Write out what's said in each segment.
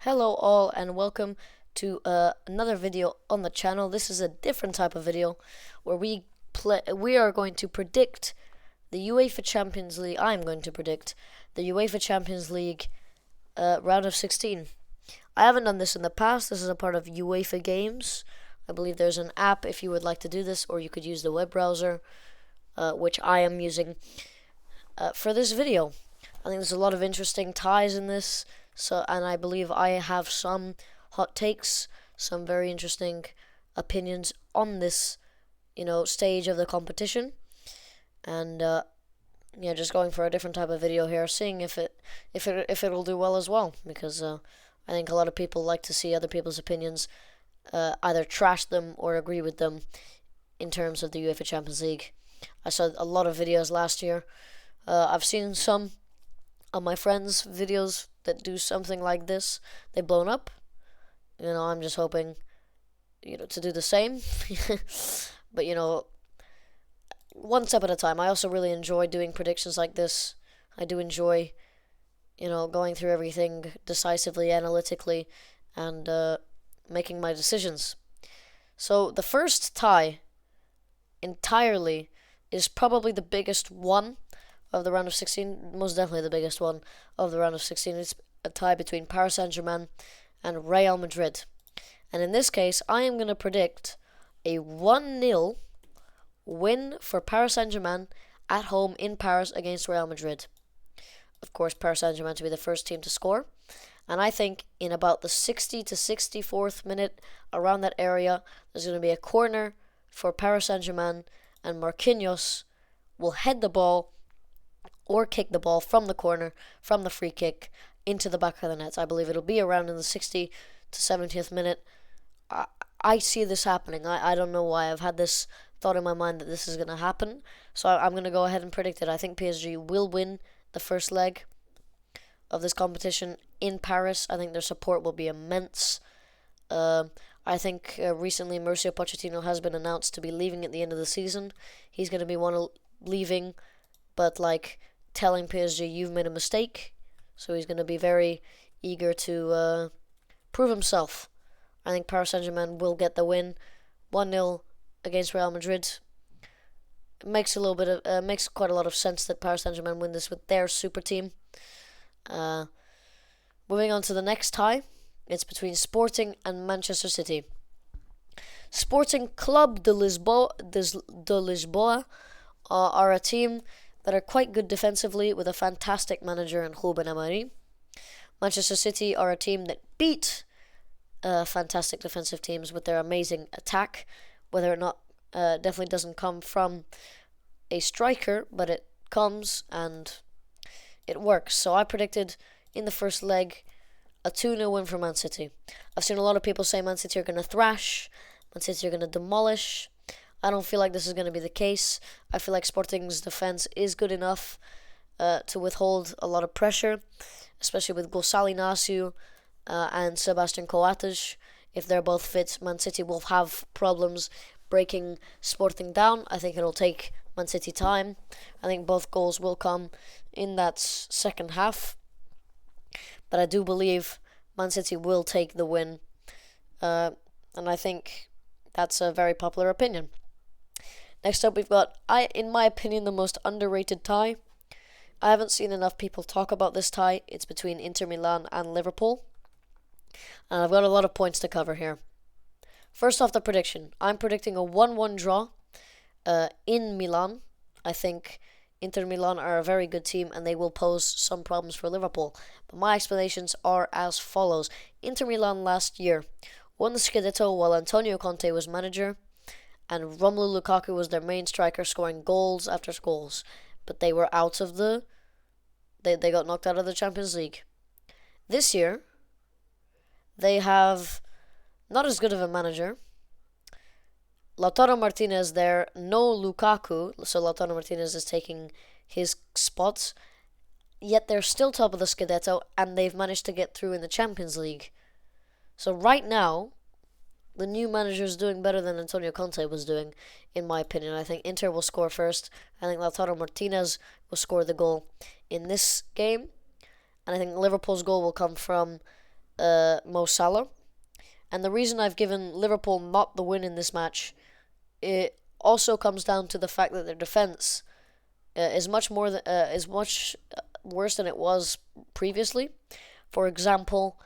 Hello all and welcome to another video on the channel. This is a different type of video where we are going to predict the UEFA Champions League. I'm going to predict the UEFA Champions League round of 16. I haven't done this in the past. This is a part of UEFA Games. I believe there's an app if you would like to do this, or you could use the web browser, which I am using for this video. I think there's a lot of interesting ties in this. And I believe I have some hot takes, some very interesting opinions on this, stage of the competition. And just going for a different type of video here, seeing if it'll do well as well, because I think a lot of people like to see other people's opinions, either trash them or agree with them in terms of the UEFA Champions League. I saw a lot of videos last year. I've seen some of my friends' videos that do something like this. They've blown up. I'm just hoping, to do the same. But, one step at a time. I also really enjoy doing predictions like this. I do enjoy, going through everything decisively, analytically, and making my decisions. So the first tie entirely is probably the biggest one of the round of 16, most definitely the biggest one of the round of 16. It's a tie between Paris Saint-Germain and Real Madrid. And in this case, I am going to predict a 1-0 win for Paris Saint-Germain at home in Paris against Real Madrid. Of course, Paris Saint-Germain to be the first team to score. And I think in about the 60 to 64th minute, around that area, there's going to be a corner for Paris Saint-Germain, and Marquinhos will head the ball or kick the ball from the corner, from the free kick, into the back of the net. I believe it'll be around in the 60 to 70th minute. I see this happening. I don't know why. I've had this thought in my mind that this is going to happen. So I'm going to go ahead and predict it. I think PSG will win the first leg of this competition in Paris. I think their support will be immense. I think recently Mauricio Pochettino has been announced to be leaving at the end of the season. He's going to be one leaving, but telling PSG, you've made a mistake. So he's going to be very eager to prove himself. I think Paris Saint-Germain will get the win, 1-0 against Real Madrid. It makes makes quite a lot of sense that Paris Saint-Germain win this with their super team. Moving on to the next tie, it's between Sporting and Manchester City. Sporting Club de Lisboa are a team that are quite good defensively with a fantastic manager in Ruben Amorim. Manchester City are a team that beat fantastic defensive teams with their amazing attack. Whether or not definitely doesn't come from a striker, but it comes and it works. So I predicted in the first leg a 2-0 win for Man City. I've seen a lot of people say Man City are going to thrash, Man City are going to demolish. I don't feel like this is going to be the case. I feel like Sporting's defense is good enough to withhold a lot of pressure, especially with Gonçalo Inácio and Sebastian Coates. If they're both fit, Man City will have problems breaking Sporting down. I think it'll take Man City time. I think both goals will come in that second half. But I do believe Man City will take the win. And I think that's a very popular opinion. Next up, we've got, in my opinion, the most underrated tie. I haven't seen enough people talk about this tie. It's between Inter Milan and Liverpool. And I've got a lot of points to cover here. First off, the prediction. I'm predicting a 1-1 draw in Milan. I think Inter Milan are a very good team and they will pose some problems for Liverpool. But my explanations are as follows. Inter Milan last year won the Scudetto while Antonio Conte was manager, and Romelu Lukaku was their main striker, scoring goals after goals. But they were out of they got knocked out of the Champions League. This year, they have not as good of a manager. Lautaro Martinez there, no Lukaku, so Lautaro Martinez is taking his spot. Yet they're still top of the Scudetto, and they've managed to get through in the Champions League. So right now, the new manager is doing better than Antonio Conte was doing, in my opinion. I think Inter will score first. I think Lautaro Martinez will score the goal in this game. And I think Liverpool's goal will come from Mo Salah. And the reason I've given Liverpool not the win in this match, it also comes down to the fact that their defense is much worse than it was previously. For example,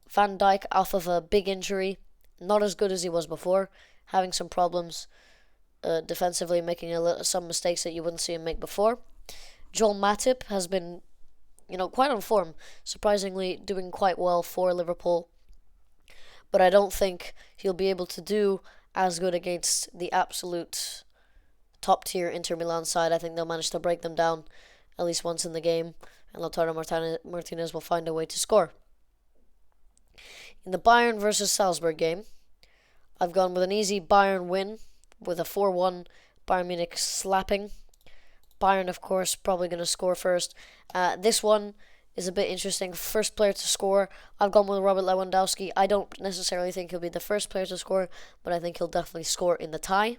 Van Dijk off of a big injury, not as good as he was before, having some problems defensively, making some mistakes that you wouldn't see him make before. Joel Matip has been, quite on form, surprisingly doing quite well for Liverpool. But I don't think he'll be able to do as good against the absolute top-tier Inter Milan side. I think they'll manage to break them down at least once in the game, and Lautaro Martinez will find a way to score. In the Bayern versus Salzburg game, I've gone with an easy Bayern win with a 4-1 Bayern Munich slapping. Bayern, of course, probably going to score first. This one is a bit interesting. First player to score, I've gone with Robert Lewandowski. I don't necessarily think he'll be the first player to score, but I think he'll definitely score in the tie.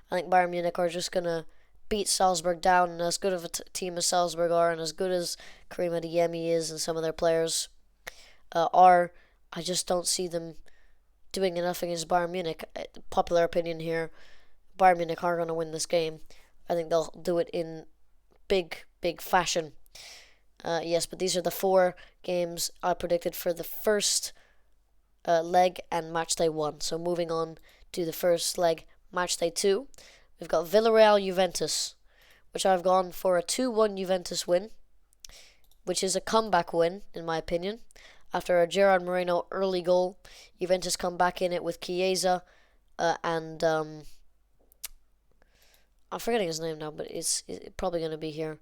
I think Bayern Munich are just going to beat Salzburg down, and as good of a team as Salzburg are, and as good as Karim Adeyemi is and some of their players are, I just don't see them doing enough against Bayern Munich. Popular opinion here, Bayern Munich are going to win this game. I think they'll do it in big fashion. Yes, but these are the 4 games I predicted for the first leg and matchday 1. So moving on to the first leg, matchday 2, we've got Villarreal Juventus, which I've gone for a 2-1 Juventus win, which is a comeback win, in my opinion. After a Gerard Moreno early goal, Juventus come back in it with Chiesa and I'm forgetting his name now, but it's probably going to be here.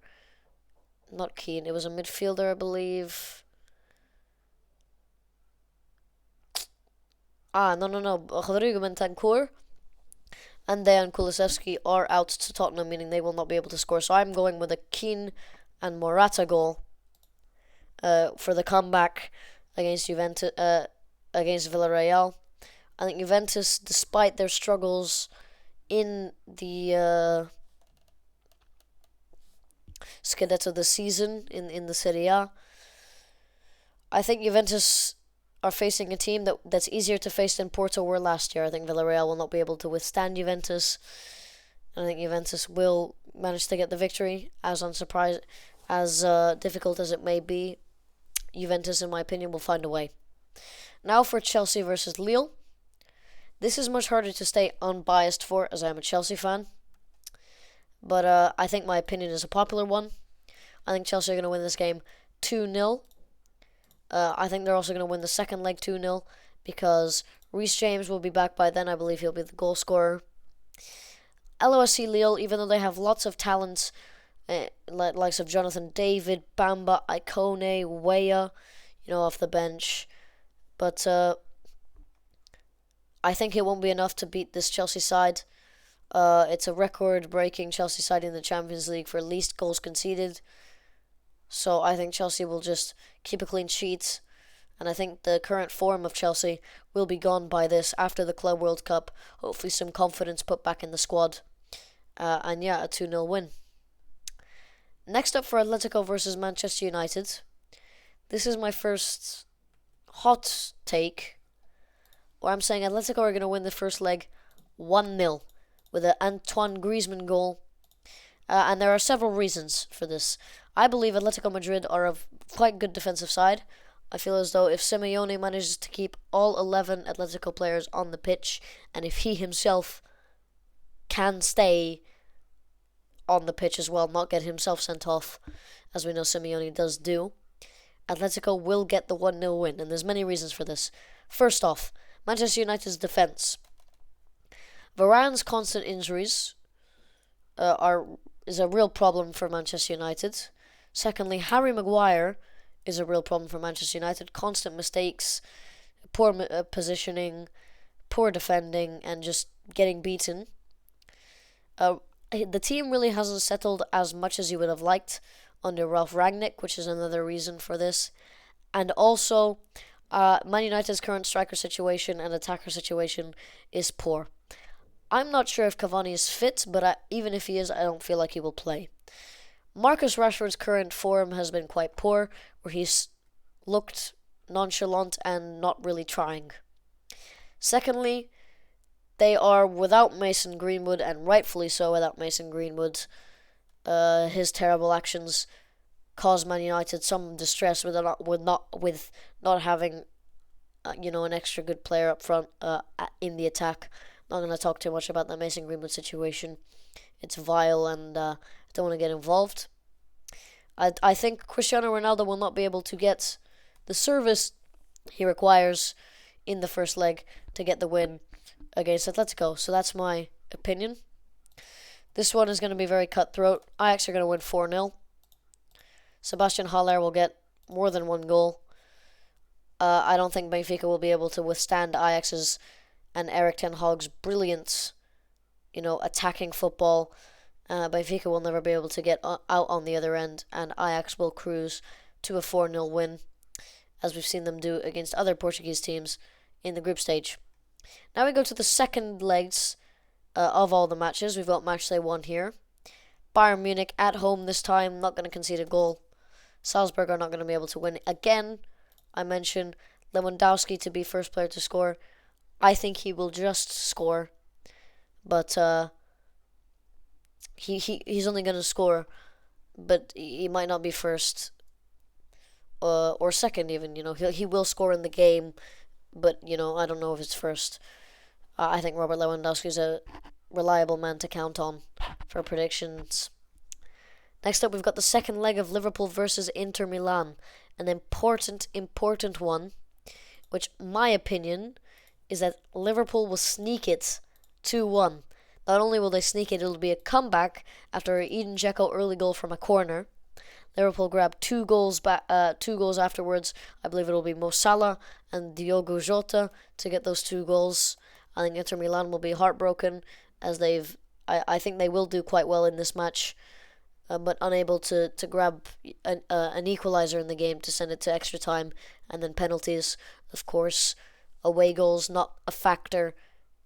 Not Keane. It was a midfielder, I believe. No. Rodrigo Bentancur and Dejan Kulusevski are out to Tottenham, meaning they will not be able to score. So I'm going with a Keane and Morata goal for the comeback against Juventus, against Villarreal. I think Juventus, despite their struggles in the Scudetto this season in the Serie A, I think Juventus are facing a team that's easier to face than Porto were last year. I think Villarreal will not be able to withstand Juventus, and I think Juventus will manage to get the victory. As difficult as it may be, Juventus, in my opinion, will find a way. Now for Chelsea versus Lille. This is much harder to stay unbiased for, as I am a Chelsea fan. But I think my opinion is a popular one. I think Chelsea are going to win this game 2-0. I think they're also going to win the second leg 2-0 because Reece James will be back by then. I believe he'll be the goal scorer. LOSC Lille, even though they have lots of talents, likes of Jonathan David, Bamba, Icone, Weah, off the bench. But I think it won't be enough to beat this Chelsea side. It's a record-breaking Chelsea side in the Champions League for least goals conceded. So I think Chelsea will just keep a clean sheet. And I think the current form of Chelsea will be gone by this after the Club World Cup. Hopefully some confidence put back in the squad. A 2-0 win. Next up for Atletico versus Manchester United. This is my first hot take, where I'm saying Atletico are going to win the first leg 1-0 with an Antoine Griezmann goal. And there are several reasons for this. I believe Atletico Madrid are a quite good defensive side. I feel as though if Simeone manages to keep all 11 Atletico players on the pitch, and if he himself can stay on the pitch as well, not get himself sent off, as we know Simeone does do, Atletico will get the 1-0 win, and there's many reasons for this. First off, Manchester United's defence. Varane's constant injuries is a real problem for Manchester United. Secondly, Harry Maguire is a real problem for Manchester United. Constant mistakes, poor positioning, poor defending, and just getting beaten. The team really hasn't settled as much as you would have liked under Ralph Rangnick, which is another reason for this. And also, Man United's current striker situation and attacker situation is poor. I'm not sure if Cavani is fit, but even if he is, I don't feel like he will play. Marcus Rashford's current form has been quite poor, where he's looked nonchalant and not really trying. Secondly, they are without Mason Greenwood, and rightfully so without Mason Greenwood. His terrible actions caused Man United some distress with not having an extra good player up front in the attack. I'm not going to talk too much about the Mason Greenwood situation. It's vile, and I don't want to get involved. I think Cristiano Ronaldo will not be able to get the service he requires in the first leg to get the win against Atletico. So that's my opinion. This one is going to be very cutthroat. Ajax are going to win 4-0. Sebastian Haller will get more than one goal. I don't think Benfica will be able to withstand Ajax's and Erik ten Hag's brilliant, attacking football. Benfica will never be able to get out on the other end, and Ajax will cruise to a 4-0 win, as we've seen them do against other Portuguese teams in the group stage. Now we go to the second legs of all the matches. We've got match day 1 here. Bayern Munich at home this time, not going to concede a goal. Salzburg are not going to be able to win again. I mentioned Lewandowski to be first player to score. I think he will just score, but he's only going to score, but he might not be first or second even. He will score in the game, but I don't know if it's first. I think Robert Lewandowski is a reliable man to count on for predictions. Next up, we've got the second leg of Liverpool versus Inter Milan, an important one, which my opinion is that Liverpool will sneak it 2-1. Not only will they sneak it, it'll be a comeback after an Eden Dzeko early goal from a corner. Liverpool grab 2 goals afterwards. I believe it'll be Mo Salah and Diogo Jota to get those 2 goals. I think Inter Milan will be heartbroken, as I think they will do quite well in this match, but unable to grab an equalizer in the game to send it to extra time, and then penalties. Of course, away goals not a factor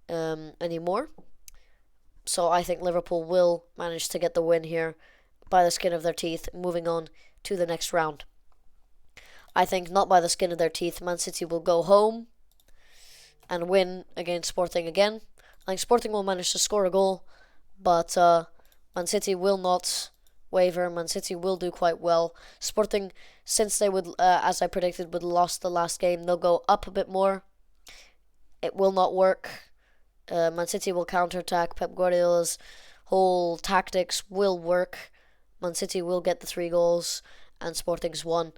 anymore. So I think Liverpool will manage to get the win here by the skin of their teeth, moving on to the next round. I think not by the skin of their teeth. Man City will go home and win against Sporting again. I think Sporting will manage to score a goal, but Man City will not waver. Man City will do quite well. Sporting, since they would, as I predicted, would lost the last game, they'll go up a bit more. It will not work. Man City will counterattack. Pep Guardiola's whole tactics will work. Man City will get the 3 goals, and Sporting's 1,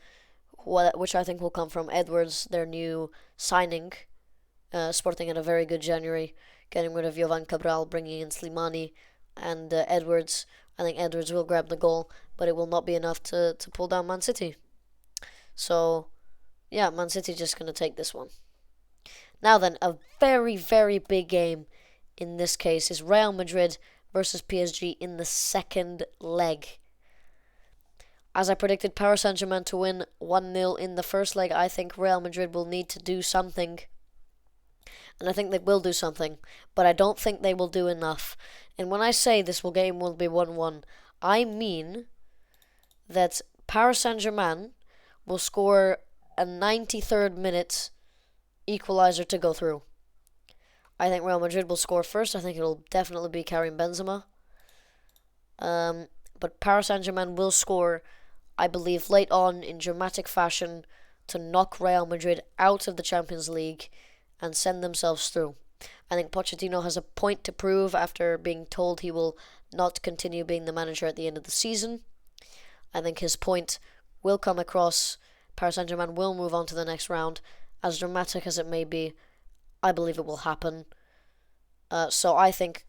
which I think will come from Edwards, their new signing. Sporting had a very good January, getting rid of Jovan Cabral, bringing in Slimani and Edwards. I think Edwards will grab the goal, but it will not be enough to pull down Man City. So, yeah, Man City just going to take this one. Now then, a very, very big game in this case is Real Madrid versus PSG in the second leg. As I predicted Paris Saint-Germain to win 1-0 in the first leg, I think Real Madrid will need to do something. And I think they will do something, but I don't think they will do enough. And when I say this game will be 1-1, I mean that Paris Saint-Germain will score a 93rd minute equalizer to go through. I think Real Madrid will score first. I think it'll definitely be Karim Benzema. But Paris Saint-Germain will score, I believe, late on in dramatic fashion to knock Real Madrid out of the Champions League and send themselves through. I think Pochettino has a point to prove after being told he will not continue being the manager at the end of the season. I think his point will come across. Paris Saint-Germain will move on to the next round. As dramatic as it may be, I believe it will happen. So I think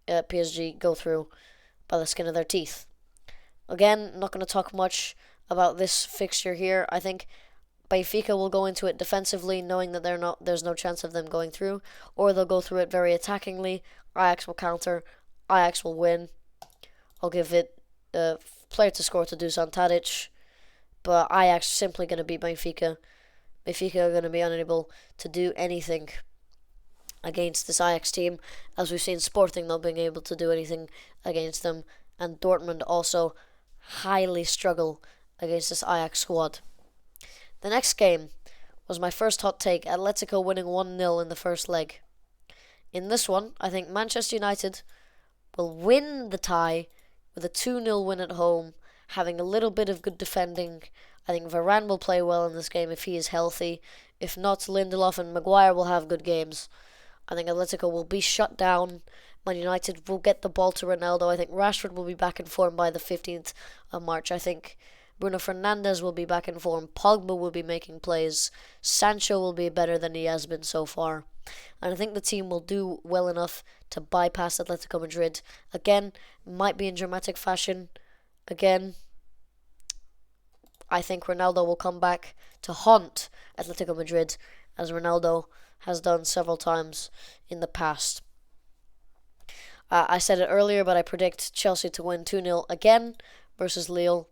PSG go through by the skin of their teeth. Again, not going to talk much about this fixture here. I think Benfica will go into it defensively, knowing that there's no chance of them going through, or they'll go through it very attackingly. Ajax will counter. Ajax will win. I'll give it player to score to Dusan Tadic, but Ajax simply going to beat Benfica. Benfica are going to be unable to do anything against this Ajax team, as we've seen Sporting not being able to do anything against them, and Dortmund also highly struggle against this Ajax squad. The next game was my first hot take, Atletico winning 1-0 in the first leg. In this one, I think Manchester United will win the tie with a 2-0 win at home, having a little bit of good defending. I think Varane will play well in this game if he is healthy. If not, Lindelof and Maguire will have good games. I think Atletico will be shut down. Man United will get the ball to Ronaldo. I think Rashford will be back in form by the 15th of March. I think Bruno Fernandes will be back in form. Pogba will be making plays. Sancho will be better than he has been so far. And I think the team will do well enough to bypass Atletico Madrid. Again, might be in dramatic fashion. Again, I think Ronaldo will come back to haunt Atletico Madrid, as Ronaldo has done several times in the past. I said it earlier, but I predict Chelsea to win 2-0 again versus Lille.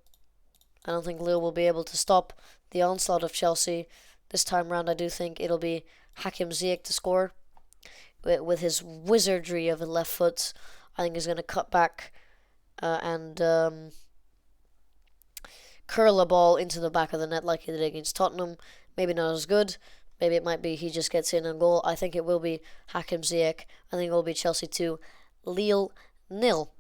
I don't think Lille will be able to stop the onslaught of Chelsea. This time round, I do think it'll be Hakim Ziyech to score. With his wizardry of a left foot, I think he's going to cut back and curl a ball into the back of the net like he did against Tottenham. Maybe not as good. Maybe it might be he just gets in and goal. I think it will be Hakim Ziyech. I think it will be Chelsea 2, Lille 0.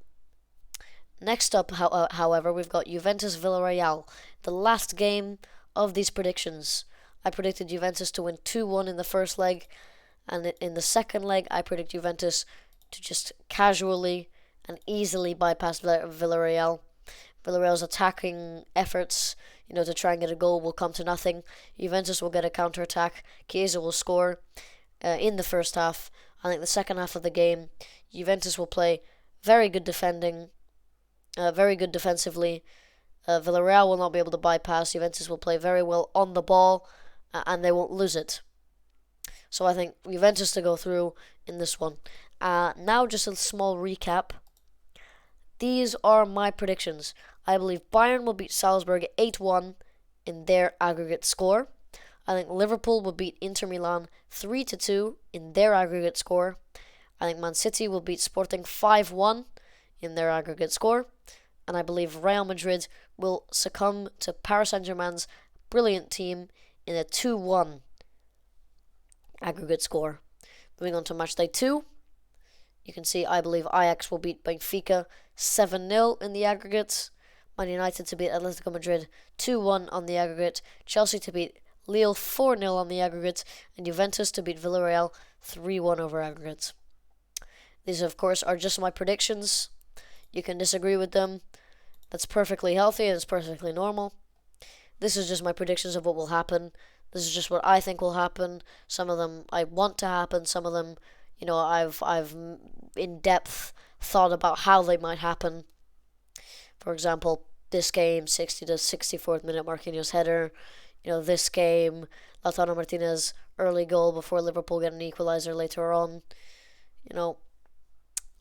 Next up, however, we've got Juventus Villarreal, the last game of these predictions. I predicted Juventus to win 2-1 in the first leg, and in the second leg, I predict Juventus to just casually and easily bypass Villarreal. Villarreal's attacking efforts, to try and get a goal will come to nothing. Juventus will get a counter-attack. Chiesa will score in the first half. I think the second half of the game, Juventus will play very good defending, very good defensively. Villarreal will not be able to bypass. Juventus will play very well on the ball, and they won't lose it. So I think Juventus to go through in this one. Now just a small recap. These are my predictions. I believe Bayern will beat Salzburg 8-1 in their aggregate score. I think Liverpool will beat Inter Milan 3-2 in their aggregate score. I think Man City will beat Sporting 5-1 in their aggregate score. And I believe Real Madrid will succumb to Paris Saint-Germain's brilliant team in a 2-1 aggregate score. Moving on to match day 2. You can see I believe Ajax will beat Benfica 7-0 in the aggregate. Man United to beat Atletico Madrid 2-1 on the aggregate. Chelsea to beat Lille 4-0 on the aggregate. And Juventus to beat Villarreal 3-1 over aggregate. These, of course, are just my predictions. You can disagree with them. That's perfectly healthy and it's perfectly normal. This is just my predictions of what will happen. This is just what I think will happen. Some of them I want to happen. Some of them, I've in depth thought about how they might happen. For example, this game, 60 to 64th minute Marquinhos header. This game, Lautaro Martinez early goal before Liverpool get an equalizer later on.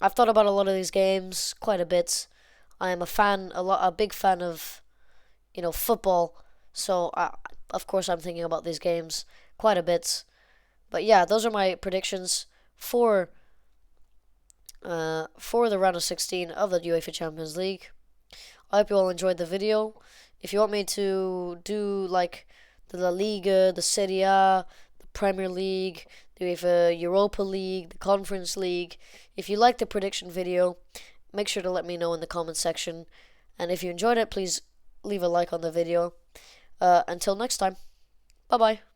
I've thought about a lot of these games quite a bit. I am a big fan of, football. So, of course, I'm thinking about these games quite a bit. But yeah, those are my predictions for the round of 16 of the UEFA Champions League. I hope you all enjoyed the video. If you want me to do like the La Liga, the Serie A, the Premier League, the UEFA Europa League, the Conference League, if you like the prediction video, make sure to let me know in the comment section. And if you enjoyed it, please leave a like on the video. Until next time, bye bye.